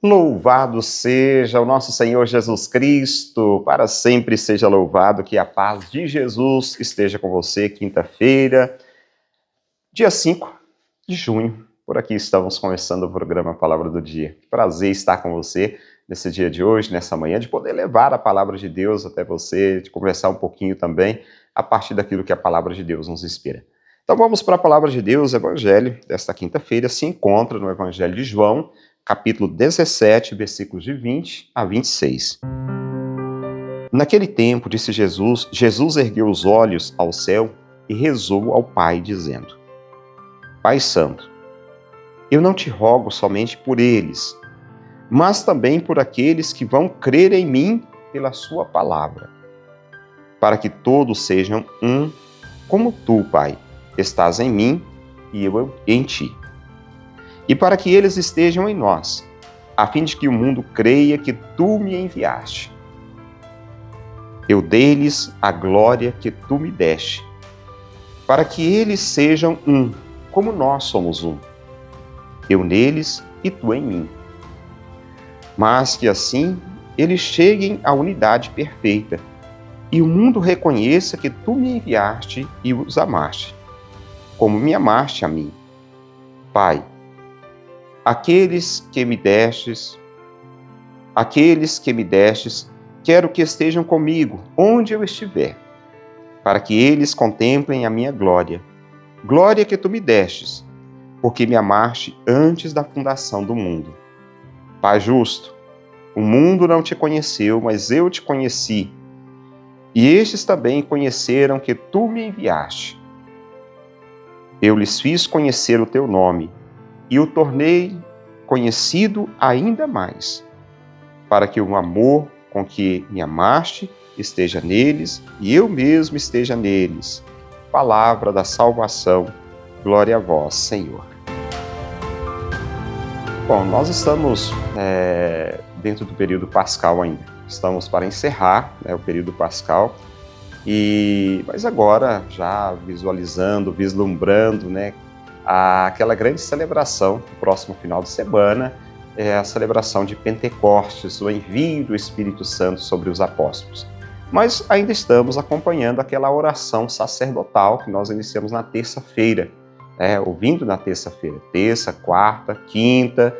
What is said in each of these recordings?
Louvado seja o nosso Senhor Jesus Cristo, para sempre seja louvado, que a paz de Jesus esteja com você. Quinta-feira, dia 5 de junho, por aqui estamos começando o programa Palavra do Dia. Que prazer estar com você nesse dia de hoje, nessa manhã, de poder levar a Palavra de Deus até você, de conversar um pouquinho também a partir daquilo que a Palavra de Deus nos inspira. Então vamos para a Palavra de Deus. O Evangelho desta quinta-feira se encontra no Evangelho de João, capítulo 17, versículos de 20 a 26. Naquele tempo, disse Jesus ergueu os olhos ao céu e rezou ao Pai, dizendo: Pai Santo, eu não te rogo somente por eles, mas também por aqueles que vão crer em mim pela sua palavra, para que todos sejam um, como tu, Pai, estás em mim e eu em ti. E para que eles estejam em nós, a fim de que o mundo creia que tu me enviaste. Eu dei-lhes a glória que tu me deste, para que eles sejam um, como nós somos um. Eu neles e tu em mim. Mas que assim eles cheguem à unidade perfeita, e o mundo reconheça que tu me enviaste e os amaste, como me amaste a mim. Pai, aqueles que me destes, quero que estejam comigo, onde eu estiver, para que eles contemplem a minha glória, glória que tu me destes, porque me amaste antes da fundação do mundo. Pai justo, o mundo não te conheceu, mas eu te conheci, e estes também conheceram que tu me enviaste. Eu lhes fiz conhecer o teu nome, e o tornei conhecido ainda mais, para que o amor com que me amaste esteja neles e eu mesmo esteja neles. Palavra da salvação, glória a vós, Senhor. Bom, nós estamos dentro do período pascal ainda, estamos para encerrar o período pascal, mas agora já visualizando, vislumbrando, aquela grande celebração do próximo final de semana, é a celebração de Pentecostes, o envio do Espírito Santo sobre os apóstolos. Mas ainda estamos acompanhando aquela oração sacerdotal que nós iniciamos na terça-feira, ouvindo na terça-feira, terça, quarta, quinta,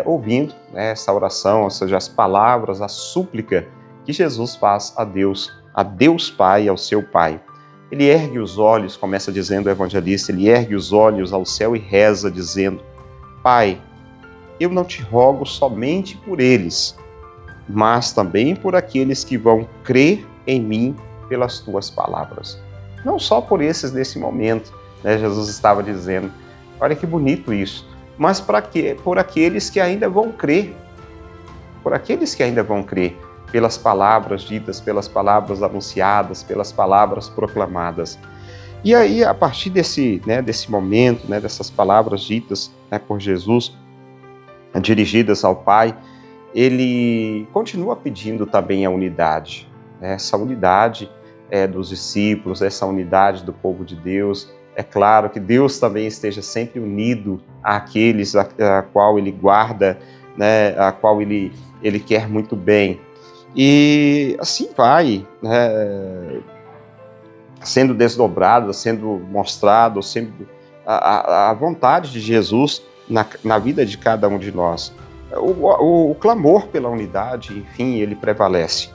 ouvindo essa oração, ou seja, as palavras, a súplica que Jesus faz a Deus Pai, ao seu Pai. Ele ergue os olhos, começa dizendo o evangelista, ele ergue os olhos ao céu e reza, dizendo: Pai, eu não te rogo somente por eles, mas também por aqueles que vão crer em mim pelas tuas palavras. Não só por esses nesse momento, Jesus estava dizendo, olha que bonito isso, mas por aqueles que ainda vão crer, pelas palavras ditas, pelas palavras anunciadas, pelas palavras proclamadas. E aí, a partir desse momento, dessas palavras ditas por Jesus, dirigidas ao Pai, ele continua pedindo também a unidade, essa unidade dos discípulos, essa unidade do povo de Deus. É claro que Deus também esteja sempre unido àqueles a qual ele guarda, a qual ele quer muito bem. E assim vai, sendo desdobrada, sendo mostrado, sendo a vontade de Jesus na vida de cada um de nós. O clamor pela unidade, enfim, ele prevalece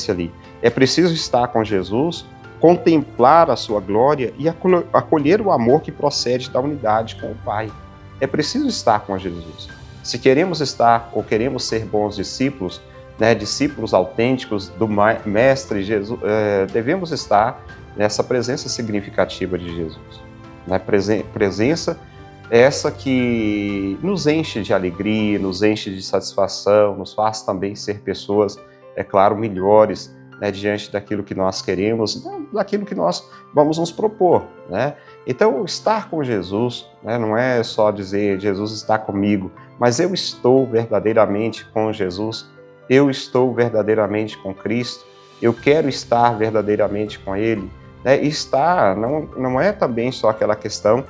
ali. É preciso estar com Jesus, contemplar a sua glória e acolher o amor que procede da unidade com o Pai. É preciso estar com Jesus. Se queremos estar ou queremos ser bons discípulos, discípulos autênticos do Mestre Jesus, devemos estar nessa presença significativa de Jesus. Presença essa que nos enche de alegria, nos enche de satisfação, nos faz também ser pessoas, é claro, melhores, diante daquilo que nós queremos, daquilo que nós vamos nos propor. Então, estar com Jesus, não é só dizer Jesus está comigo, mas eu estou verdadeiramente com Jesus, eu estou verdadeiramente com Cristo, eu quero estar verdadeiramente com Ele. Estar não é também só aquela questão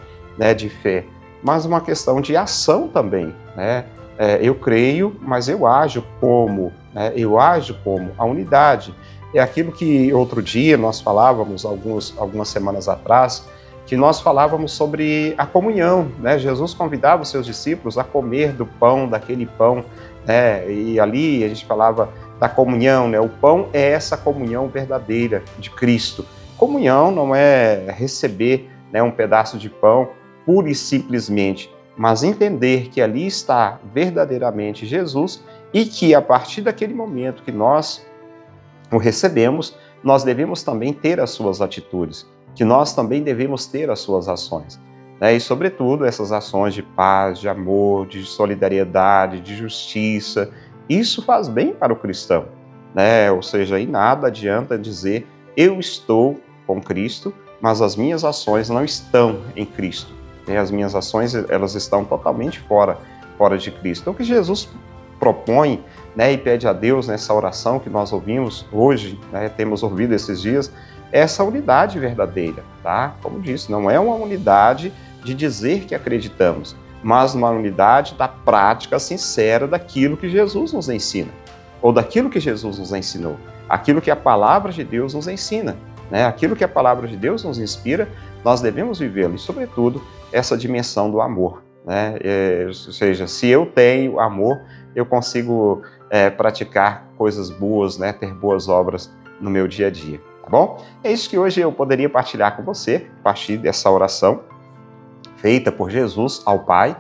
de fé, mas uma questão de ação também. Eu creio, mas eu ajo como, né? Eu ajo como a unidade. É aquilo que outro dia nós falávamos, algumas semanas atrás, que nós falávamos sobre a comunhão, né? Jesus convidava os seus discípulos a comer do pão, daquele pão, né? E ali a gente falava da comunhão, né? O pão é essa comunhão verdadeira de Cristo. Comunhão não é receber, né, um pedaço de pão pura e simplesmente, mas entender que ali está verdadeiramente Jesus e que a partir daquele momento que nós o recebemos, nós devemos também ter as suas atitudes, que nós também devemos ter as suas ações, né? E sobretudo essas ações de paz, de amor, de solidariedade, de justiça, isso faz bem para o cristão, né? Ou seja, em nada adianta dizer eu estou com Cristo, mas as minhas ações não estão em Cristo, né? As minhas ações, elas estão totalmente fora de Cristo. Então, o que Jesus propõe, né, e pede a Deus nessa oração que nós ouvimos hoje, né, temos ouvido esses dias, é essa unidade verdadeira, tá? Como disse, não é uma unidade de dizer que acreditamos, mas uma unidade da prática sincera daquilo que Jesus nos ensina, ou daquilo que Jesus nos ensinou, aquilo que a palavra de Deus nos ensina, né? Aquilo que a palavra de Deus nos inspira, nós devemos vivê-lo, e sobretudo essa dimensão do amor, né? Ou seja, se eu tenho amor, eu consigo praticar coisas boas, né? Ter boas obras no meu dia a dia, tá bom? É isso que hoje eu poderia partilhar com você, a partir dessa oração feita por Jesus ao Pai,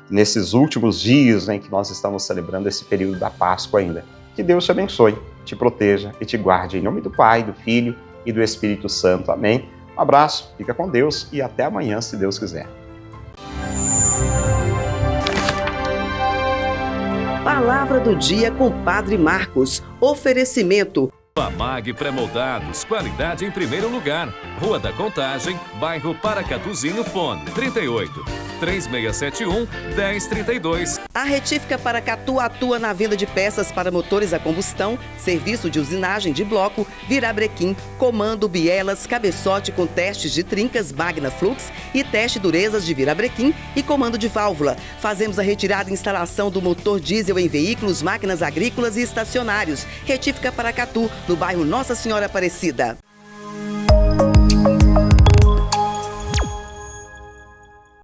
nesses últimos dias em que nós estamos celebrando esse período da Páscoa ainda. Que Deus te abençoe, te proteja e te guarde, em nome do Pai, do Filho e do Espírito Santo. Amém? Um abraço, fica com Deus e até amanhã, se Deus quiser. Palavra do dia com Padre Marcos. Oferecimento. Pamag Pré-Moldados, qualidade em primeiro lugar. Rua da Contagem, bairro Paracatuzinho, fone 38 3671 1032. A Retífica Paracatu atua na venda de peças para motores a combustão, serviço de usinagem de bloco, virabrequim, comando, bielas, cabeçote com testes de trincas, Magna Flux e teste durezas de virabrequim e comando de válvula. Fazemos a retirada e instalação do motor diesel em veículos, máquinas agrícolas e estacionários. Retífica Paracatu, no bairro Nossa Senhora Aparecida.